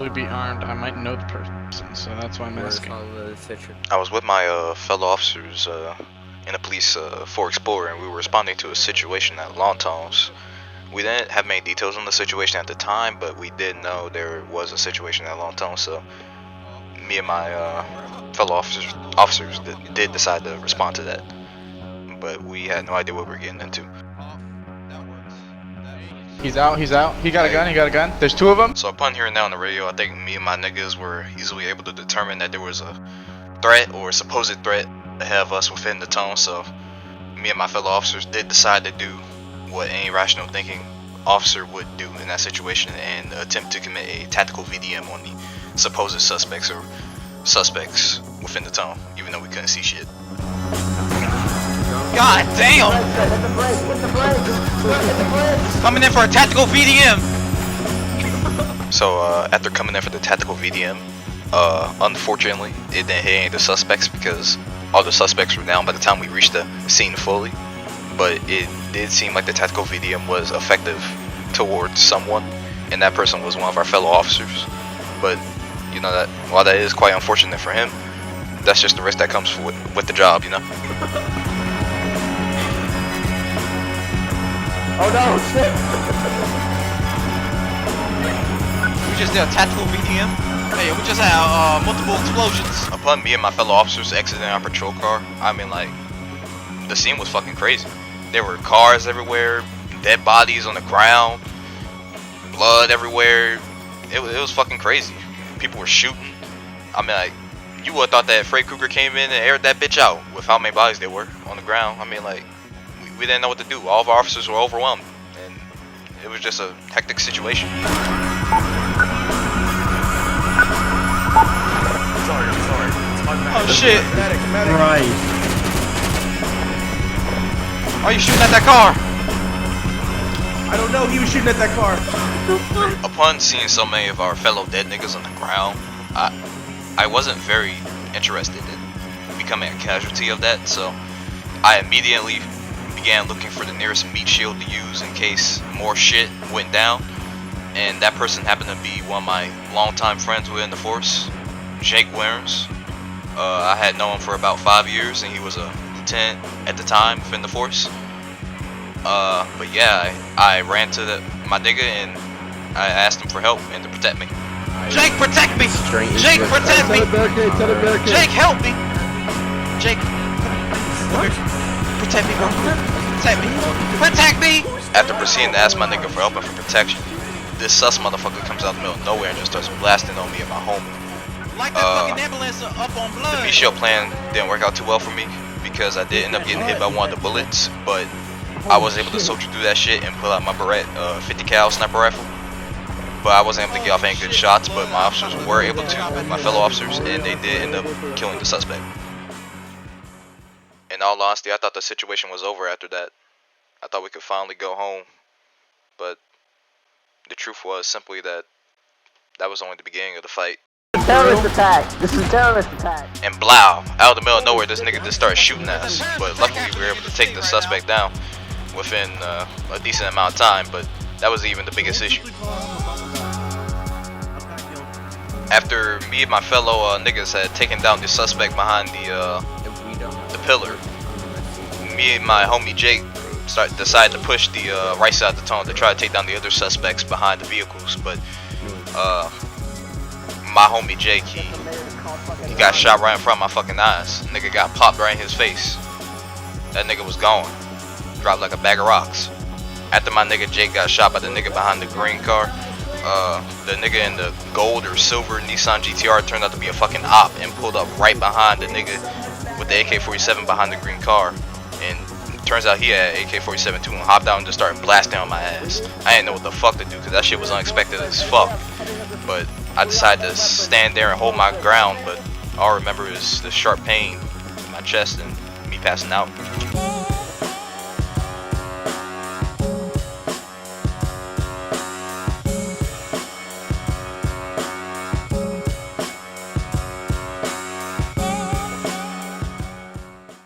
possibly be armed. I might know the person, so that's why I'm asking. I was with my fellow officers in a police 4 Explorer, and we were responding to a situation at Longtones. We didn't have many details on the situation at the time, but we did know there was a situation at Longtones, so me and my fellow officers did decide to respond to that. But we had no idea what we were getting into. He's out. He got a gun, There's 2 of them. So upon hearing that on the radio, I think me and my niggas were easily able to determine that there was a threat or a supposed threat ahead of us within the tone. So me and my fellow officers did decide to do what any rational thinking officer would do in that situation and attempt to commit a tactical VDM on the supposed suspects within the tone, even though we couldn't see shit. God damn! Coming in for a tactical VDM. So after coming in for the tactical VDM, unfortunately it didn't hit any of the suspects because all the suspects were down by the time we reached the scene fully. But it did seem like the tactical VDM was effective towards someone, and that person was one of our fellow officers. But you know that while that is quite unfortunate for him, that's just the risk that comes with the job, you know. Oh no, shit! We just did a tactical VDM. Hey, we just had multiple explosions. Upon me and my fellow officers exiting our patrol car, I mean, like, the scene was fucking crazy. There were cars everywhere, dead bodies on the ground, blood everywhere. It was fucking crazy. People were shooting. I mean, like, you would have thought that Freddy Krueger came in and aired that bitch out with how many bodies there were on the ground. I mean, like, we didn't know what to do. All of our officers were overwhelmed, and it was just a hectic situation. Sorry. Oh shit! Right. Why are you shooting at that car? I don't know, he was shooting at that car. Upon seeing so many of our fellow dead niggas on the ground, I wasn't very interested in becoming a casualty of that, so I immediately began looking for the nearest meat shield to use in case more shit went down. And that person happened to be one of my longtime friends within the force, Jake Williams. I had known him for about 5 years, and he was a lieutenant at the time within the force. But yeah, I ran to my nigga and I asked him for help and to protect me. Jake, protect me! Jake, protect me! Jake, help me! Jake, protect me, bro. Protect me. Protect me! After proceeding to ask my nigga for help and for protection, this sus motherfucker comes out of the middle of nowhere and just starts blasting on me and my homie. Like that fucking ambulance up on blood. The V-Shield plan didn't work out too well for me because I did end up getting hit by one of the bullets, but I was able to soldier through that shit and pull out my Barrett 50 cal sniper rifle. But I wasn't able to get off any good shots, but my officers were able to, my fellow officers, and they did end up killing the suspect. In all honesty, I thought the situation was over after that. I thought we could finally go home, but the truth was simply that was only the beginning of the fight. Terrorist attack! This is terrorist attack! And blow, out of the middle of nowhere, this nigga just started shooting at us. But luckily we were able to take the suspect down within a decent amount of time, but that was even the biggest issue. After me and my fellow niggas had taken down the suspect behind the pillar, me and my homie Jake decided to push the right side of the tunnel to try to take down the other suspects behind the vehicles, but my homie Jake, he got shot right in front of my fucking eyes. Nigga got popped right in his face. That nigga was gone. Dropped like a bag of rocks. After my nigga Jake got shot by the nigga behind the green car, the nigga in the gold or silver Nissan GTR turned out to be a fucking op and pulled up right behind the nigga with the AK-47 behind the green car. And turns out he had AK-47 too and hopped out and just started blasting on my ass. I didn't know what the fuck to do because that shit was unexpected as fuck. But I decided to stand there and hold my ground, but all I remember is the sharp pain in my chest and me passing out.